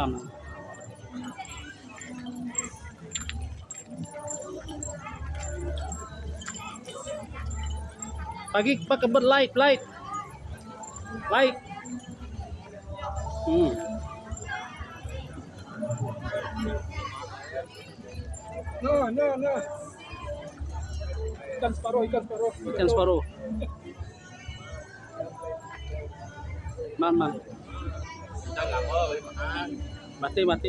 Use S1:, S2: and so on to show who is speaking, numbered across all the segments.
S1: ma'am. Pagkabar light.
S2: No. Ikan separo.
S1: Man. Mati. Man.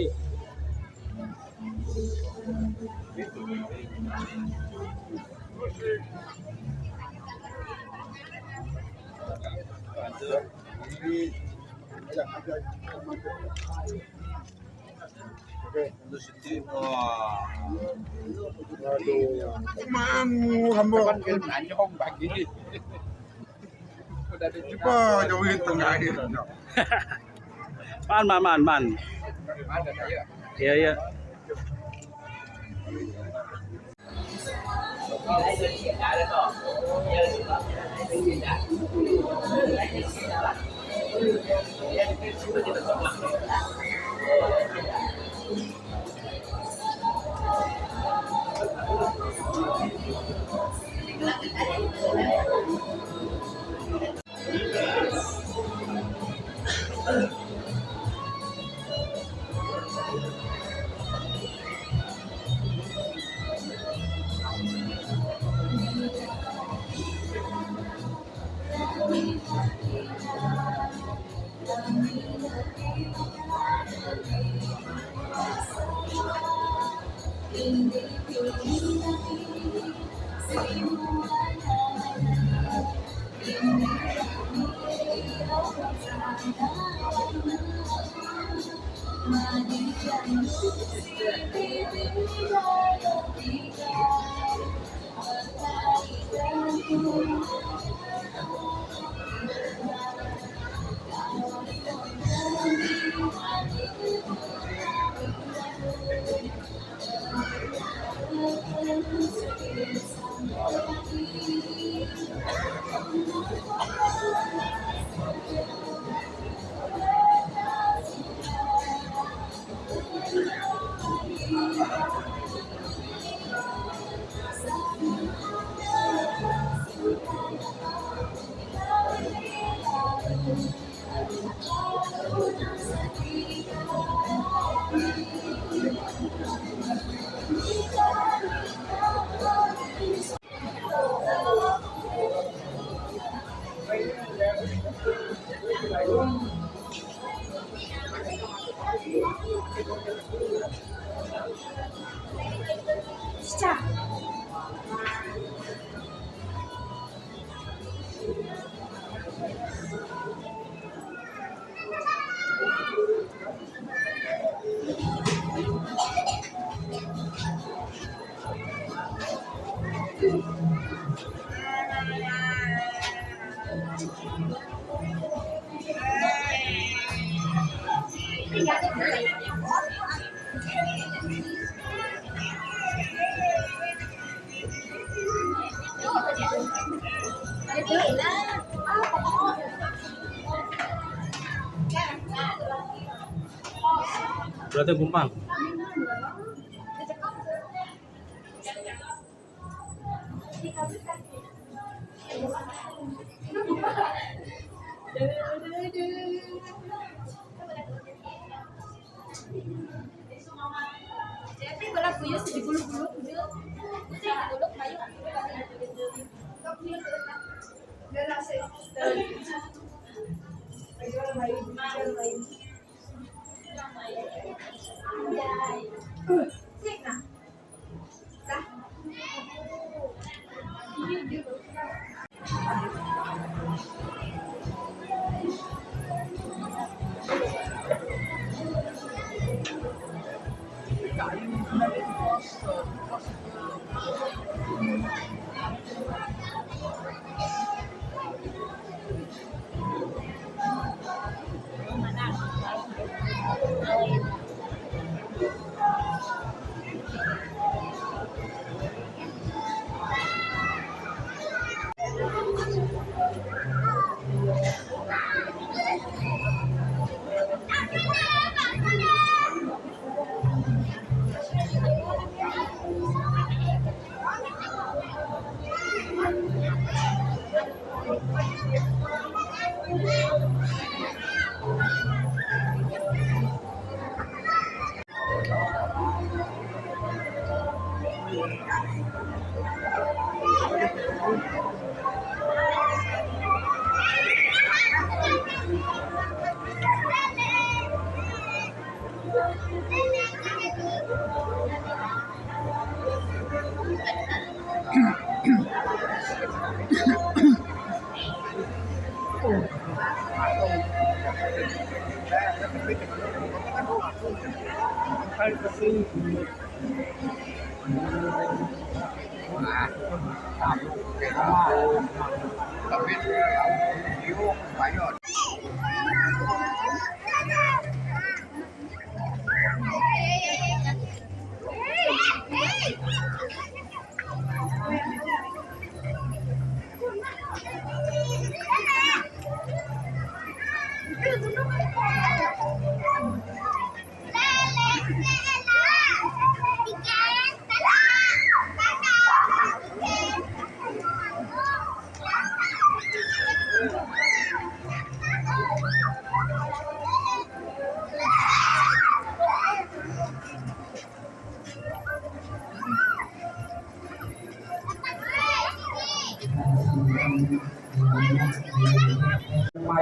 S1: Iya. Berarti gumpang.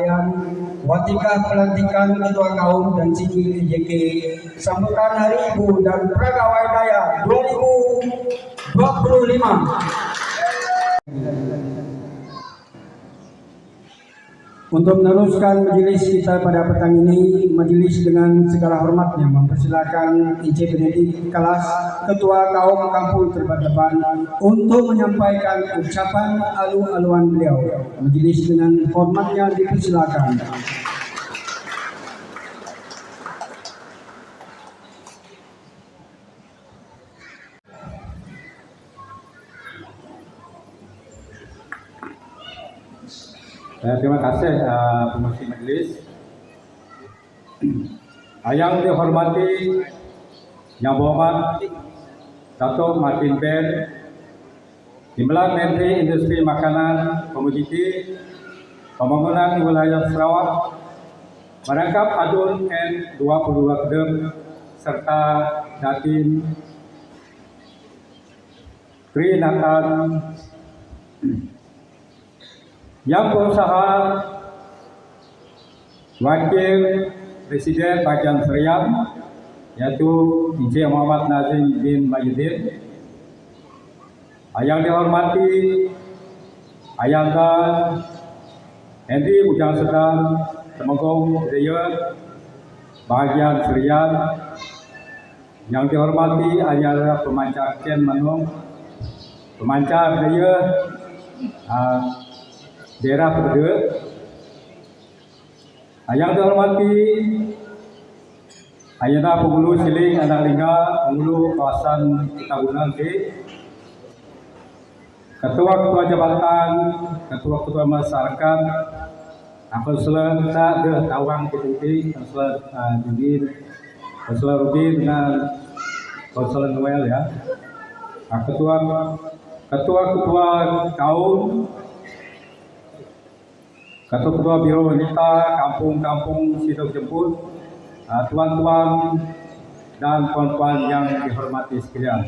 S3: Rangkaian Watika pelantikan Ketua Kaum dan Sipil IJK sambutan Hari Ibu dan Pragawai Daya 2025. Untuk meneruskan majelis kita pada petang ini, majelis dengan segala hormatnya mempersilakan IJ Benedik kelas Ketua Kaum Kampung Terbateban untuk menyampaikan ucapan alu-aluan beliau. Majelis dengan hormatnya dipersilakan.
S4: Terima kasih pengurusi majelis. Yang dihormati Yang Berhormat Datuk Martin Ben, Timbalan Menteri Industri Makanan, Komoditi, Pembangunan Wilayah Sarawak, merangkap Adun N22 Kedem serta Datin Tri Nathan, Yang Berusaha Wakil Presiden Bagian Serian yaitu IJ Muhammad Nazim bin Mahyudin, yang dihormati Ayanda Henry Bujang Sedang Temenggung Raya Bahagian Serian, yang dihormati Ayanda Pemancar Ken Manung Pemancar Raya daerah Perdua, yang dihormati Ayana Penghulu Siling Anak Lingga, Penghulu Kawasan Kitabunan B, Ketua-Ketua Jabatan, Ketua-Ketua Masyarakat, Konselor Deh Tawang PTT, Konselor Judin, Konselor Rudin dengan Konselor Noel ya, Ketua-Ketua Kaum, Ketua Biro Wanita Kampung-Kampung Sidok Jemput, tuan-tuan dan puan-puan yang dihormati sekalian.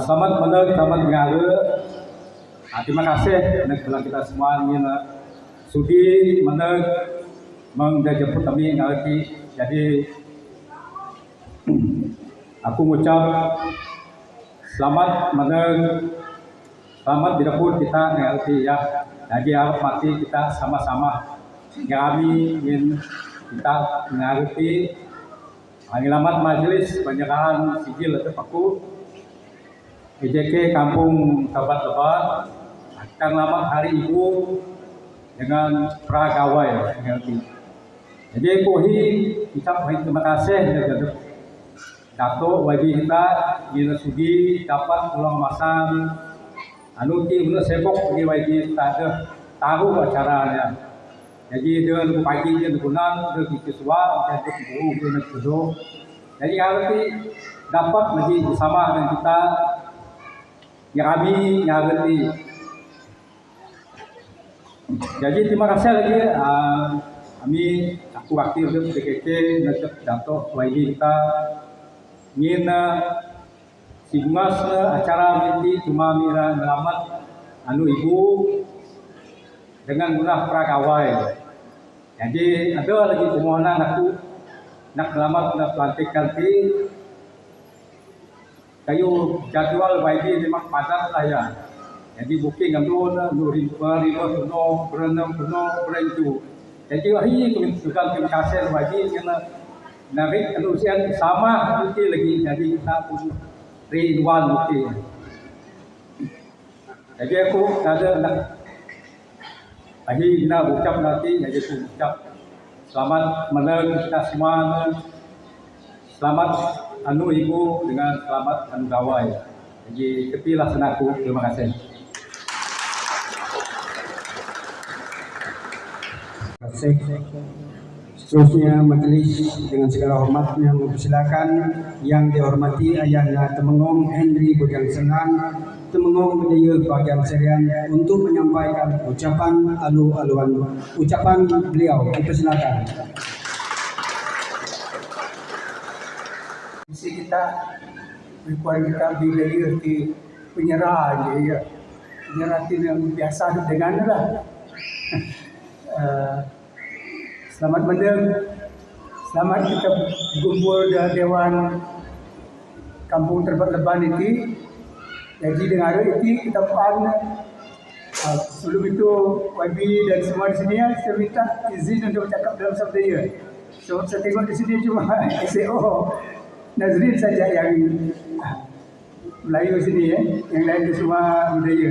S4: Selamat mendengar, selamat mengalu. Terima kasih kepada kita semua yang sudi mendengar jemput kami ngerti. Jadi aku mengucap selamat mendengar, selamat didapur kita ngerti ya. Jadi harap mati kita sama-sama kami ingin kita mengerti pengalaman majelis penyerahan sijil atau paku IJK Kampung Terbateban akan selamat Hari Ibu dengan pragawai ngerti. Jadi pohi kita terima kasih kepada Datuk wajib kita yang sudi dapat pulang masang anuti untuk sebok di wajib tak ada tahu acaranya. Jadi dia pagi dia guna dia kiswa dia buru dia kudo. Jadi arti dapat menjadi bersama dengan kita yang kami ngerti. Jadi terima kasih lagi kami aku wakil untuk PKK untuk Datuk wajib kita ingin Singasna acara binti cuma mira melamat anu ibu dengan guna prakawai. Jadi ada lagi permohonan aku nak melamat nak pelantikan ti kayu jadwal YB memang padat lah ya. Jadi booking amdo na nuri penuh berenam penuh berentu. Jadi wahai kementukan terima YB karena narik anusian sama bukti lagi. Jadi kita pun rinduan bukti. Jadi aku ada nak akhir bina ucap nanti. Jadi aku ucap selamat menang kita semua. Selamat anu ibu dengan selamat anu gawai. Jadi kepilah senaku. Terima kasih.
S3: Seterusnya majelis dengan segala hormatnya mempersilakan yang dihormati Ayahanda Temenggung Henry Bujang Senang, Temenggung Budaya Bagian Serian untuk menyampaikan ucapan ucapan beliau. Dipersilakan.
S2: Mesti kita require kita bila di penyerah je ya. Penyerah yang biasa dengan lah. Selamat mendengar. Selamat kita berkumpul di Dewan Kampung Terbat Leban ini. Jadi dengan itu kita paham. Sebelum itu YB dan semua di sini saya minta izin untuk bercakap dalam sabda ya. So saya tengok di sini cuma SAO Nazrin saja yang Melayu sini ya. Yang lain itu semua budaya.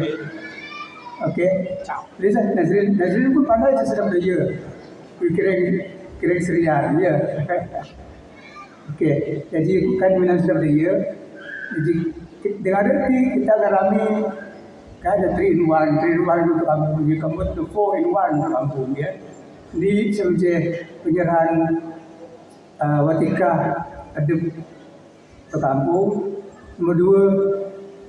S2: Okey. Lihat Nazrin pun pandai sedang budaya. Kira serian ya. Okey, jadi bukan minat sedap dia. Jadi dengan arti kita alami kan ada 3 in 1 untuk kampung punya kampung tu 4 in 1 untuk kampung ya. Di sebagai penyerahan watika adab ke kampung. Nombor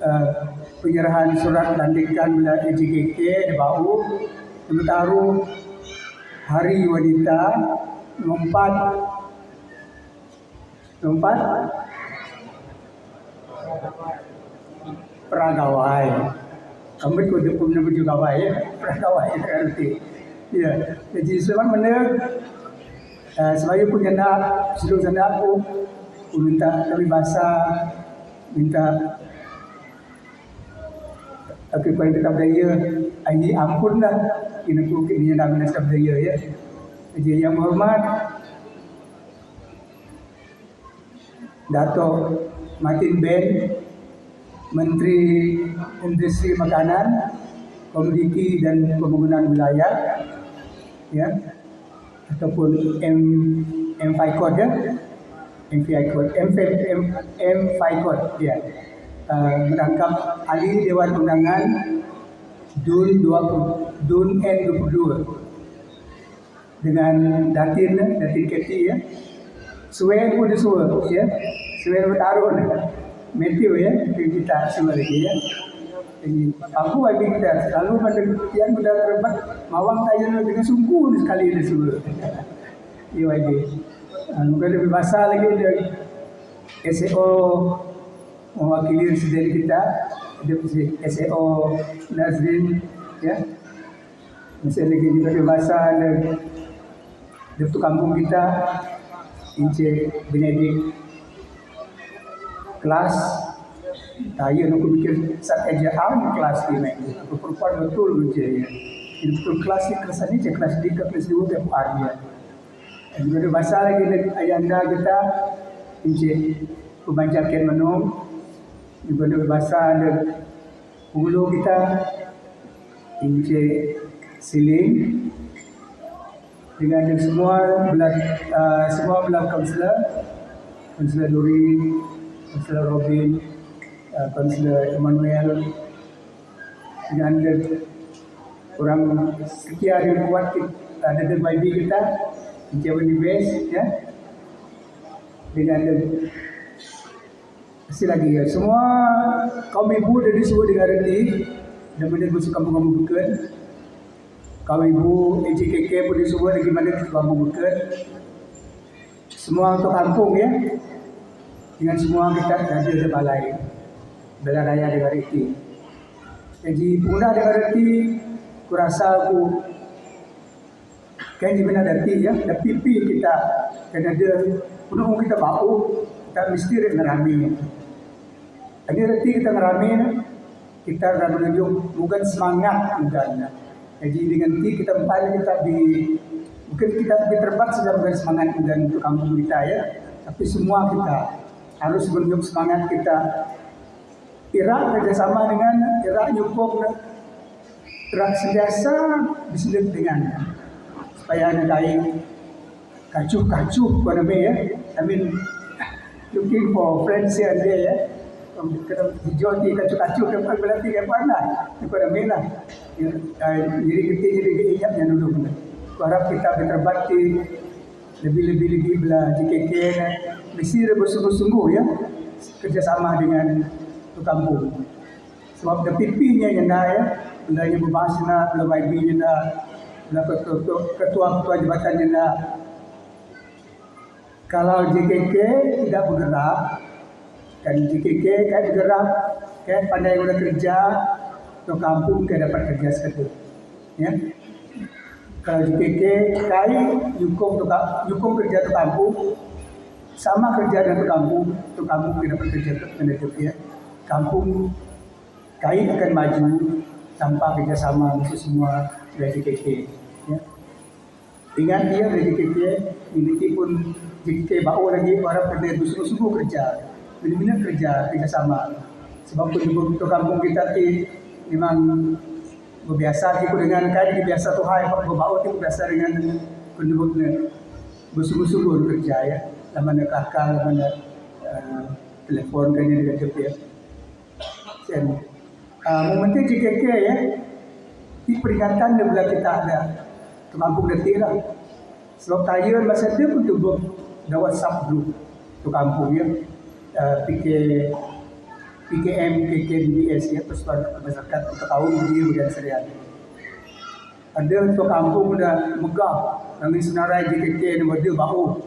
S2: 2 penyerahan surat lantikan melalui JKK di bawah. Nombor taruh Hari Wanita. Nombor 4 Peragawai. Kami kode pun nama juga gawai ya. Peragawai arti. Ya. Jadi selamat mana saya punya nak seluruh sana aku minta kami bahasa minta aku pada dekat daya ini ampunlah ini aku ini nak dekat daya ya. Jadi yang hormat Dato' Martin Ben, Menteri Industri Makanan, Komoditi dan Pembangunan Wilayah, ya, ataupun M5 ya, M5 ya, menangkap ahli Dewan Undangan DUN N22 dengan Datin Keti ya. Suai pun disuruh ya. Suai bertaruh Matthew ya. Kita semua lagi ya. Jadi aku bagi kita selalu pada yang sudah terbat mawang tayang dengan sungguh sekali disuruh. Ya lagi. Mungkin lebih basah lagi dari SAO mewakili residen kita. SAO Nazrin ya. Masih lagi juga lebih basah dari Deputu Kampung kita. Encik Benedik kelas saya nak mikir saat ejaan kelas ini aku perempuan betul je ya. Ini betul kelas ni kelas ni je kelas 3 kelas 2 ke par dia. Dan juga bahasa lagi ayanda kita Encik Pembancar Ken Menung juga bahasa ada hulu kita Encik Siling dengan semua belah kaunselor Duri, kaunselor Robin, kaunselor Emmanuel, dengan orang sekian yang kuat ada di YB kita, Jawa Base, ya, dengan masih lagi ya semua kaum ibu dari semua negara ini dan mendengar kampung-kampung bukan. Kaum ibu, EJKK pun semua lagi mana kampung bukan. Semua untuk kampung ya. Dengan semua kita ada di balai. bela raya dengan reti. Jadi punggah dengan reti, kurasa aku kan di mana reti ya, dah pipi kita kena ada penuh kita bau, kita mesti ngerami. Ini reti kita ngerami, kita dah menunjuk bukan semangat dan jadi dengan ti kita empal kita di mungkin kita lebih terbat sudah bukan semangat dan untuk kampung kita ya, tapi semua kita harus menunjuk semangat kita. Irak kerjasama dengan Irak nyukung Irak sentiasa bersilat dengan supaya ada kain kacuh pada me ya. I mean looking for friends here and there ya. Kalau hijau ti kacuh kan berarti kan mana? Pada me lah. Jadi kita ingatnya dulu. Harap kita berbakti lebih lagi bela JKK mesti bersungguh-sungguh ya kerjasama dengan kampung. Sebab ada pipinya yang dah ya, belanya berbahasa, bela YB yang dah, bela ketua-ketua jabatan yang dah. Kalau JKK tidak bergerak, dan JKK kan bergerak, kan pandai guna kerja, untuk kampung kan dapat kerja sekali. Ya. Kalau JKK kai yukung kerja untuk kampung, sama kerja dengan kampung kita dapat kerja untuk ya. Kampung kai akan maju tanpa kerjasama untuk semua dari JKK. Ya. Ingat dia dari JKK, ini pun JKK bau lagi para pendeta bersungguh-sungguh kerja, benar-benar kerjasama. Sebab untuk kampung kita ti memang berbiasa kita dengan kai biasa tu hai pak bau tu biasa dengan penduduknya bersungguh-sungguh kerja ya. Lama nak kakak, lama nak telefon kan dengan dia. Dan momentum JKK ya, di peringatan dia bila kita ada kampung detik lah. Sebab tayan masa dia pun tubuh dah WhatsApp group tu kampung ya, PKM, KKBS ya, Persatuan Masyarakat Kota Tahun Budi dan Serian. Ada untuk kampung dah megah, kami senarai JKK nama dia bau.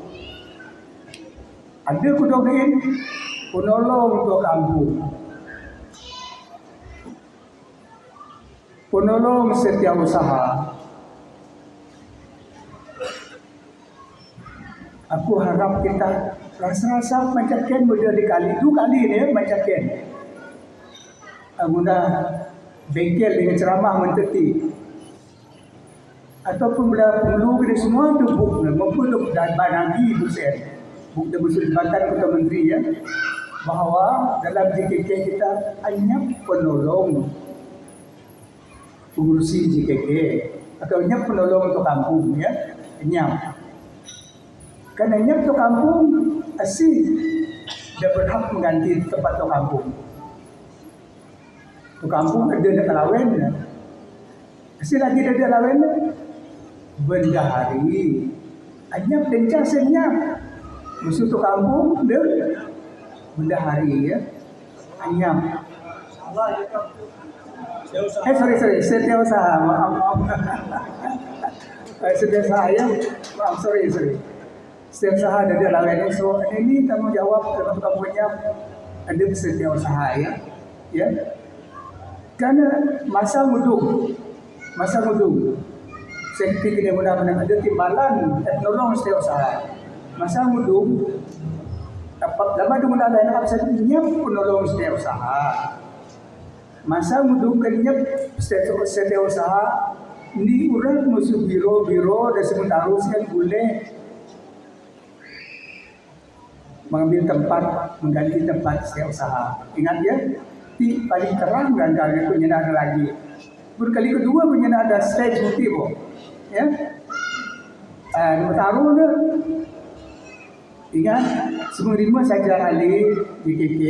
S2: Ada kudokin penolong untuk kampung. Penolong setiap usaha. Aku harap kita rasa-rasa macam Ken boleh dikali 2 kali ni macam Ken. Guna bengkel dengan ceramah menteti. Ataupun bila perlu kita semua tu buk memperlu dan banagi busen. Buk dan busen Jabatan Kota Menteri ya. Bahawa dalam JKK kita hanya penolong pengurusi JKK atau hanya penolong untuk kampung ya. Hanya kerana hanya untuk kampung asyik dia berhak mengganti tempat untuk kampung. Untuk kampung ada nak lawan. Asyik lagi ada lawan. Bendahari. Hanya pencah senyap. Musuh untuk kampung dia bendahari ya. Hanya. Sorry. Setiausaha. Maaf. Setiausaha ya. Maaf, sorry. Setiausaha ada dia lawan. So ini tanggungjawab untuk kampungnya ada setiausaha ya. Ya. Karena masa mudu, sekti kini benar-benar ada timbalan teknologi setiausaha. Masa mudu, lama tu mula lain apa saja nyap penolong setiausaha. Masa mudu kenyap setiausaha ni orang musuh biro dan sementara kan boleh mengambil tempat, mengganti tempat setiausaha. Ingat ya. Paling terang dan kali punya ada lagi. Berkali kedua punya ada stage motif, ya. Nombor taruh tu. Ingat, semua lima saja ahli JKK,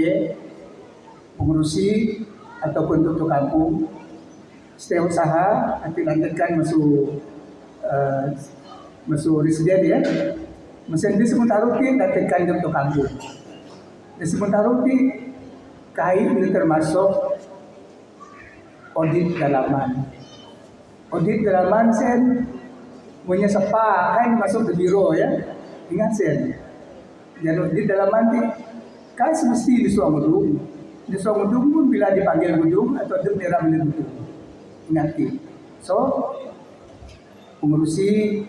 S2: pengurusi ataupun untuk kampung, setiausaha nanti lantarkan masuk residen ya. Mesin di sementara tu lantarkan untuk kampung. Di sementara tu kain ini termasuk audit dalaman. Audit dalaman sen punya sepa kan masuk ke biro ya. Ingat sen. Jadi audit dalaman ni kan semesti disuang dulu. Di seorang gudung pun bila dipanggil gudung atau bendera gudung. Ingati. So, pengurusi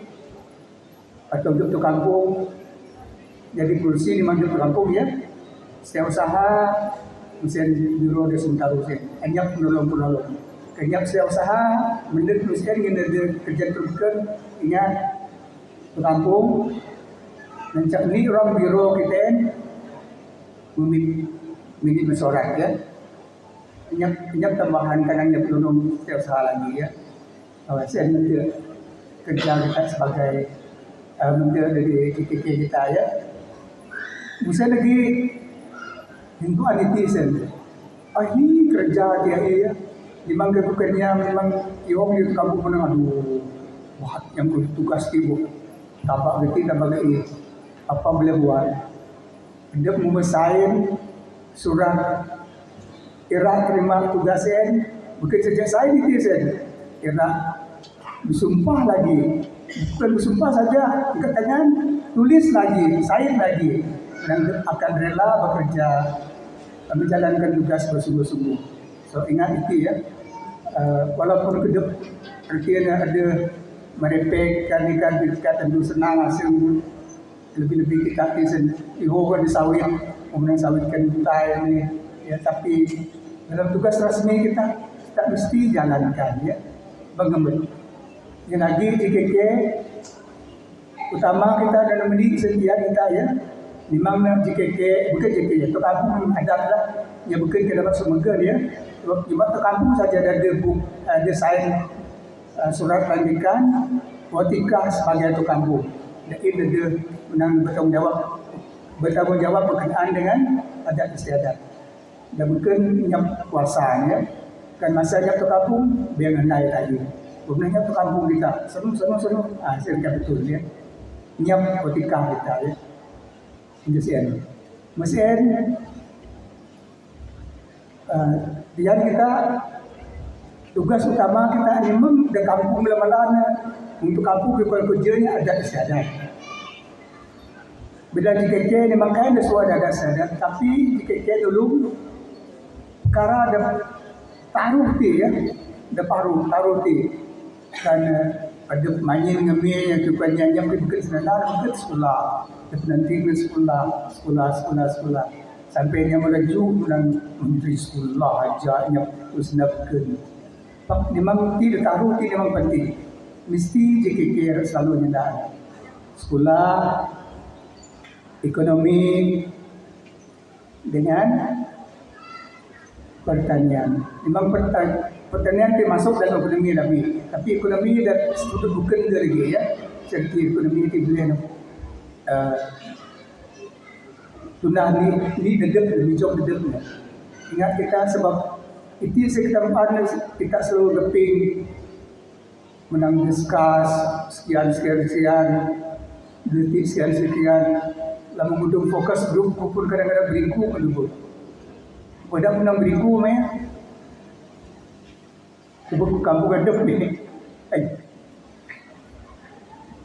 S2: atau duduk kampung jadi kursi di mana duduk kampung ya. Setiap usaha mesin biro de sentaru sen. Anyap penolong. Kenyap setiap usaha mendet mesin ngene kerja terbuka ingat ke kampung dan cak ni orang biro kita minit mesorak ya. Nyap tambahan kanannya penolong setiap usaha lagi ya. Saya menteri kerja kita sebagai menteri dari KKK kita ya. Bisa lagi untuk anitizen. Ini kerja dia ya. Memang kebukannya memang iong di kampung mana aduh. Wah yang tugas ibu. Tapak geti tambah lagi. Apa boleh buat? Dia memesain surat era terima tugasan bukan sejak saya netizen. Era bersumpah lagi, bukan bersumpah saja, ikat tangan, tulis lagi, sign lagi, dan akan rela bekerja, menjalankan tugas bersungguh-sungguh. So ingat itu ya, walaupun kedep artinya ada merepek, kan tentu senang hasil lebih-lebih kita tisen, ihokan di sawit, kemudian sawitkan butai ini, ya tapi dalam tugas resmi kita tak mesti jalankan ya, bagaimana? Yang lagi JKK utama kita dalam mendidik setia kita ya. Memang JKK bukan JKK ya. Tok kampung ada lah. Ya bukan kita dapat semoga ya. Cuma tok kampung saja ada desain surat lantikan watika sebagai tok kampung. Dan ini dia menang bertanggung jawab berkenaan dengan adat istiadat. Dan bukan yang kuasanya kan masanya tok kampung biar naik lagi. Sebenarnya ke kampung kita, seru. Saya kata betul ya. Nyam ketika kita ya. Mesin. Dia kita tugas utama kita memang di kampung lama-lama untuk kampung kerjanya ada istiadat. Bila JKK memang kain sesuai ada istiadat, tapi JKK dulu perkara ada taruh ti ya, ada taruh ti. Dan ada main ngemil yang kebanyakan yang bukan sebenarnya bukan sekolah, nanti ke sekolah sampai yang melaju dan menteri sekolah aja yang terus nakkan. Memang tidak taruh tidak memang penting. Mesti JKK selalu nyedar sekolah, ekonomi dengan pertanian. Memang pertanian termasuk dalam ekonomi tapi ekonomi dah bukan lagi ya. Jadi ekonomi itu boleh tunah ni dedap lebih jauh dedapnya. Ingat kita sebab itu sekitar kita selalu geping menang diskus sekian detik sekian lalu mudung fokus grup pun kadang-kadang beriku menunggu. Pada menang beriku sebab kampung adep ni.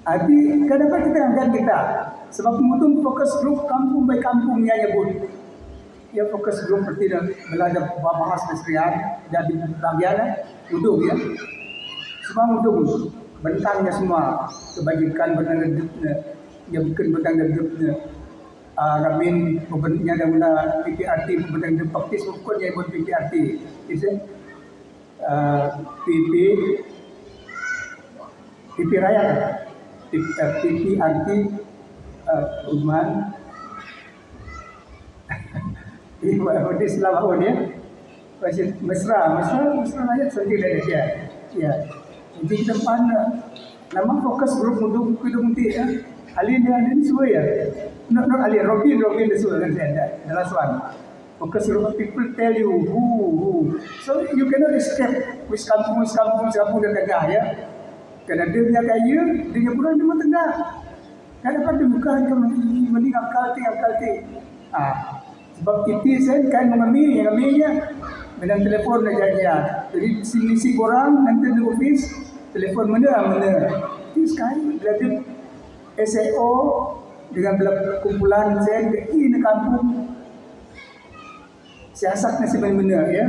S2: Arti kadang-kadang kita angkat kita. Sebab mutung fokus grup kampung by kampungnya ya pun. Ya fokus grup seperti belajar bahas keseharian jadi bagian duduk ya. Semua duduk bentangnya semua kebajikan bentang-bentangnya ya bukan bentang-bentangnya. Ramin pembentuknya ada guna PPRT pembentukan praktis pokoknya buat PPRT. PP Raya, PPRT perumahan. Ini buat selama tahun ya. Mesra ayat sendiri dari dia. Ya, jadi kita mana nama fokus grup untuk hidup nanti ya. Alin dia ini semua ya. Not alin Robin dia semua kan saya ada. Last one. Focus group of people tell you who. So you cannot escape with kampung dan tegah ya. Kerana dia kaya, dia pulang di tengah. Kadang-kadang dia bukan mending akal ti. Sebab itu saya kan mengambilnya dengan telefon aja. Jadi misi orang nanti di office telefon mana. Itu sekali bila SAO dengan kumpulan saya di kampung. siasatnya sebenarnya ya.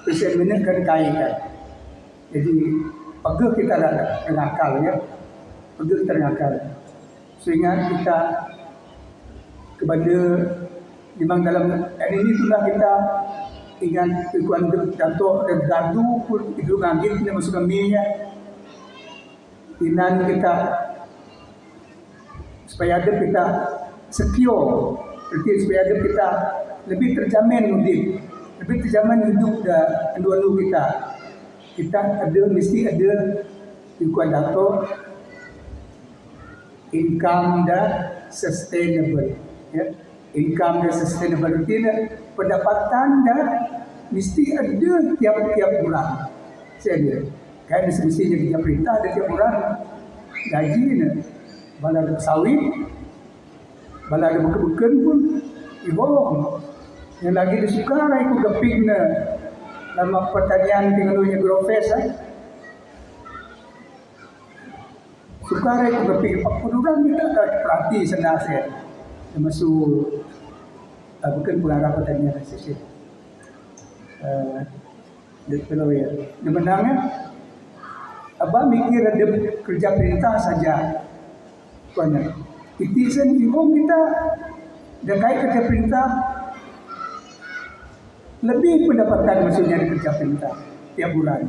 S2: Sebenarnya kan kaya kan. Jadi pegel kita ada ngakal ya. Pegel kita ngakal. Sehingga kita kepada memang dalam ini itulah kita ingat tuan Dato' dan Gadu pun itu ngagit kita masuk kaminya. Inan kita supaya ada kita secure, berarti supaya ada kita lebih terjamin hidup, lebih terjamin hidup dah dua-dua kita. Kita ada mesti ada tuan Dato' income dah sustainable, ya. Income dah sustainable, artinya pendapatan dah mesti ada tiap-tiap bulan. Saya ada. Kan semestinya tiap perintah ada tiap bulan gaji ni. Bala ada sawit, bala ada beken-beken pun, ibong. Yang lagi disuka lah ikut geping na lama pertanian tinggalnya grofes suka lah ikut geping. Pakuduran kita tak perhati senasnya. Masuk bukan pengarah pertanian sesi. Kalau ya, sebenarnya abang mikir ada kerja perintah saja, tuan. Itisan ibong kita dekai kerja perintah lebih pendapatan maksudnya dari kerja perintah tiap bulan.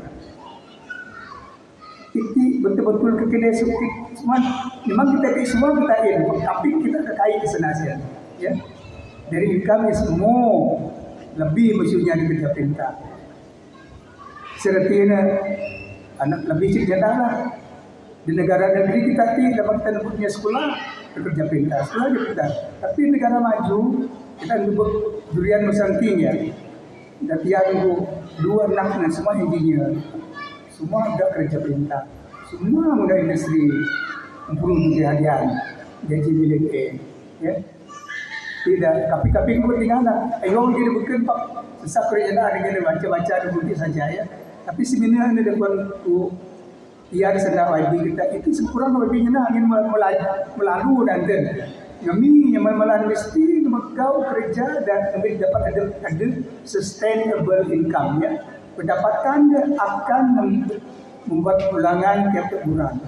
S2: Itu betul-betul kekedai semua. Memang kita semua kita tapi kita dekai ke sana saja, ya. Dari income semua lebih maksudnya dari kerja perintah. Sertinya anak lebih cerdas lah. Di negara negeri kita dapat kita punya sekolah kerja perintah, sekolah kita. Tapi negara maju kita sebut durian musangking ya. Dan tiada dua anak dan semua engineer, semua ada kerja perintah, semua muda industri, mempunyai kejadian, gaji milik ya. Tidak, tapi pun tinggal nak. Ayo dia bukan pak susah kerja nak dengan baca-baca dan bukti saja ya. Tapi sebenarnya ada pun ia ada sedar YB kita itu sekurang YB nya ingin melalu dan kami yang malah mesti kau kerja dan kami dapat ada sustainable income ya. Pendapatan akan membuat pulangan tiap bulan.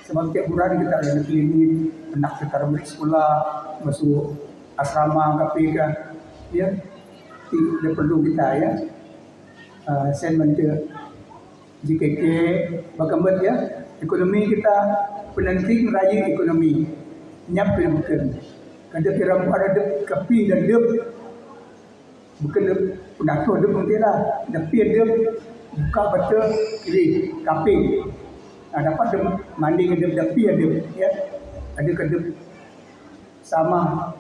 S2: Sebab tiap bulan kita ada klinik, anak kita balik sekolah, masuk asrama KPK ya. Tidak perlu kita ya. Saya menteri JKK bagaimana ya ekonomi kita penenting raya ekonomi nyap bukan kada kira ada kapi dan dep bukan dep pendato dep mungkin lah tapi dep buka betul kiri kapi dapat dep mandi dep tapi ada ya ada kedep sama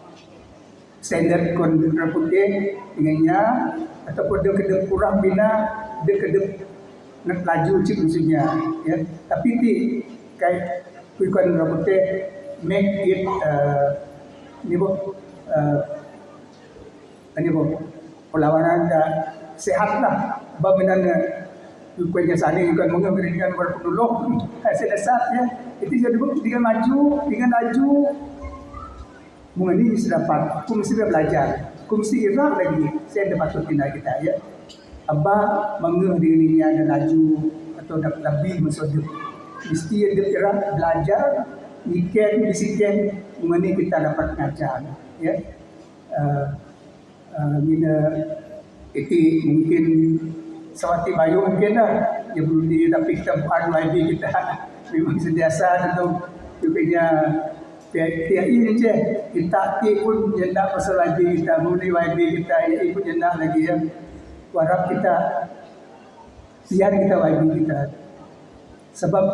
S2: standard kontrak putih dengannya ataupun dia kedep kurang bina dia kedep nak laju cik maksudnya ya tapi ti kai kuikan rambutnya make it ni bo ani bo perlawanan sehat lah bagaimana kuikan saling kuikan mengeberikan berpenolong saya dasar ya itu jadi dengan laju mengenai sedapat aku mesti belajar aku mesti irak lagi saya dapat bertindak kita ya. Abah mengeh dirinya dan laju atau dapat lebih masuk mesti ada kira belajar ikan bisikan mengenai kita dapat ngajar ya mina itu mungkin sewati bayu mungkin lah yang belum di tapi kita bukan YB kita memang sentiasa tentu juga pihak ini je kita pun jendak pasal YB kita mulai YB kita ini pun jendak lagi ya. Warap kita siar kita YB kita sebab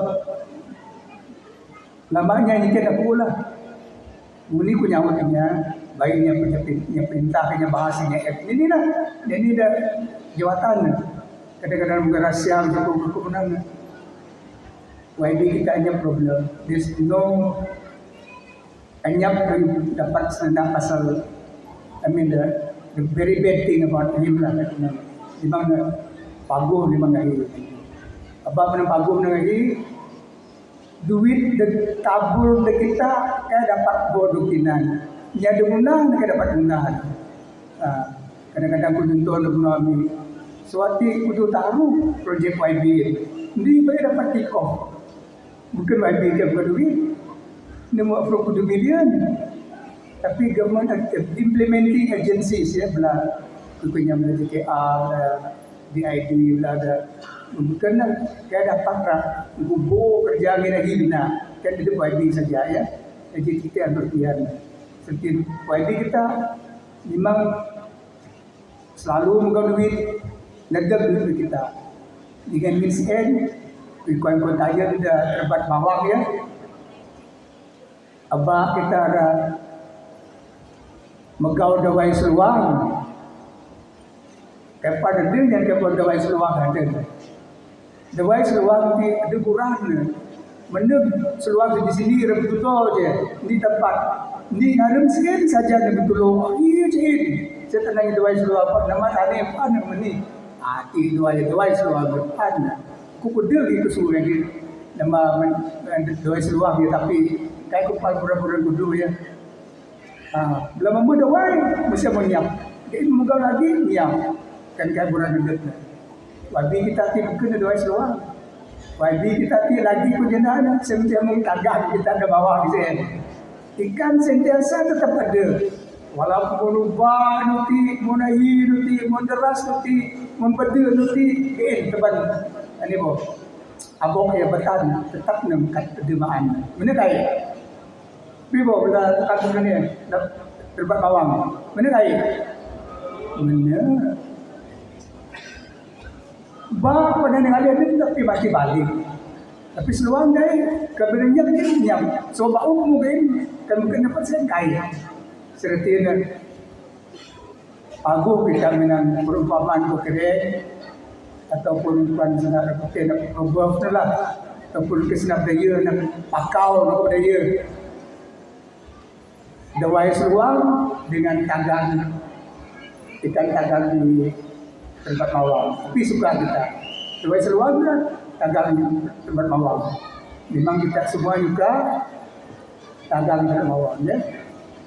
S2: lamanya ini kita pula muni punya awaknya baiknya punya perintah punya bahasanya ini dah jawatan kadang-kadang mengerasya untuk kemenangan YB kita hanya problem there's no hanya dapat senang pasal I mean the very bad thing about him lah di mana paguh di mana ini apa mana paguh dengan ini duit de tabur de kita kaya dapat bodoh kinan nya de guna kaya dapat guna Kadang-kadang aku nonton aku kami. Suatu kudu taruh projek YB. Ini boleh dapat kick off. Bukan YB ke bukan duit. Ini mau approve kudu million. Tapi government implementing agencies ya, belah kukunya belah JKR, DID, belah ada. Bukan lah, kaya dapat lah. Kubu kerja lagi bina. Kan itu YB saja ya. Jadi kita yang berpihak. Seperti YB kita memang selalu megang duit, nedek duit kita. Dengan means end, kawan-kawan tanya sudah terbat bawah ya. Abah kita ada megau dawai seluang. Kepada dia yang kepada dawai seluang ada. Dawai seluang ada kurang. Meneg seluang di sini betul je. Di tempat. Di harum sikit saja betul. Iya je. Saya tenang dawai seluang. Nama tadi apa nama ni? Hati dawai seluang depan. Kukudil di kesuruhan dia. Nama dawai seluang dia tapi kayak kupal pura-pura kudu ya. Belum membuat dawai mesti menyiap. Jadi moga lagi niam. Kan kayak buran duduk. Wabi kita ti bukan dawai seluang. Wabi kita ti lagi pujian sentiasa mengtagah kita ada bawah di sini. Ikan sentiasa tetap ada. Walaupun berubah nuti, munahi nuti, menderas nuti, membeda nuti, teban. Ini boh. Abang yang bertahan tetap nemkat perdemaan. Mana kaya? Bibo bila tekan ni terbat bawang. Mana kaya? Mana? Bah pada negara ni tapi masih balik. Tapi seluang gaya kebenarannya ni nyam. So bau mungkin kan mungkin dapat sen kaya. Sertinya agu kita menang perumpamaan keren ataupun bukan senar pakai nak proverb lah ataupun kesenap daya nak pakau nak daya. Dawai seluang dengan tagang ikan tagang di tempat mawang. Tapi suka kita. Dawai seluang kan tagang di tempat mawang. Memang kita semua juga tagang di tempat mawang ya.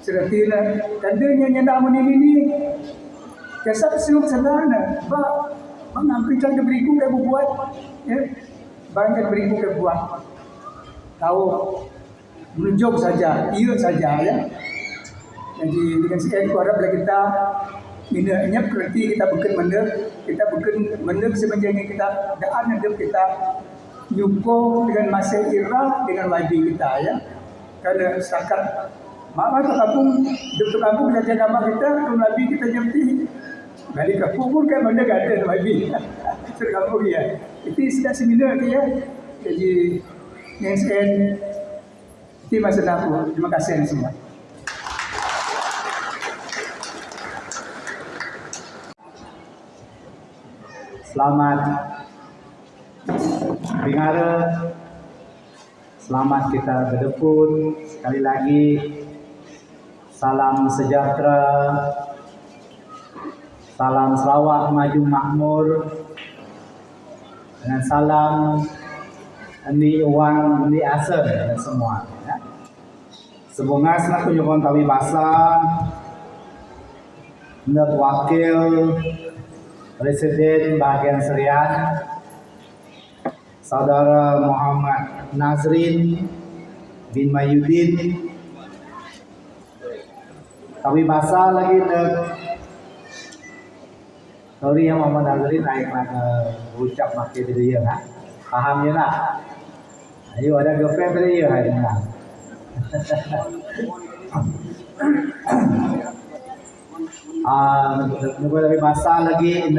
S2: Sertina tandanya nyanda ini kesap siuk sana. Ba mengambil cara beriku ke buat ya. Banyak beriku ke buat. Tahu menunjuk saja, iya saja ya. Jadi dengan sekian kuarap kita minanya berarti kita bukan mendek sebenarnya kita daan hidup kita nyuko dengan masa era dengan wajib kita ya. Karena setakat mama ke kampung, hidup kampung saja nama kita, lebih kita jempti. Balik kampung pun kan mendek ada wajib. Kampung ya. Itu sudah seminar ya. Jadi yang sekian itu masa aku. Terima kasih semua.
S5: Selamat Bingara, selamat kita berdepun sekali lagi. Salam sejahtera, salam Sarawak maju makmur, dengan salam ni uang ni asal dan semua. Ya. Semoga selaku nyokong tawi basa, nak wakil Presiden Bahagian Serian Saudara Muhammad Nazrin bin Mayudin. Tawi basa lagi nak sorry yang Muhammad Nazrin naik nak ucap makin dia nak paham ya nak. Ayo ada girlfriend tadi ya hari ni. Tawi basa lagi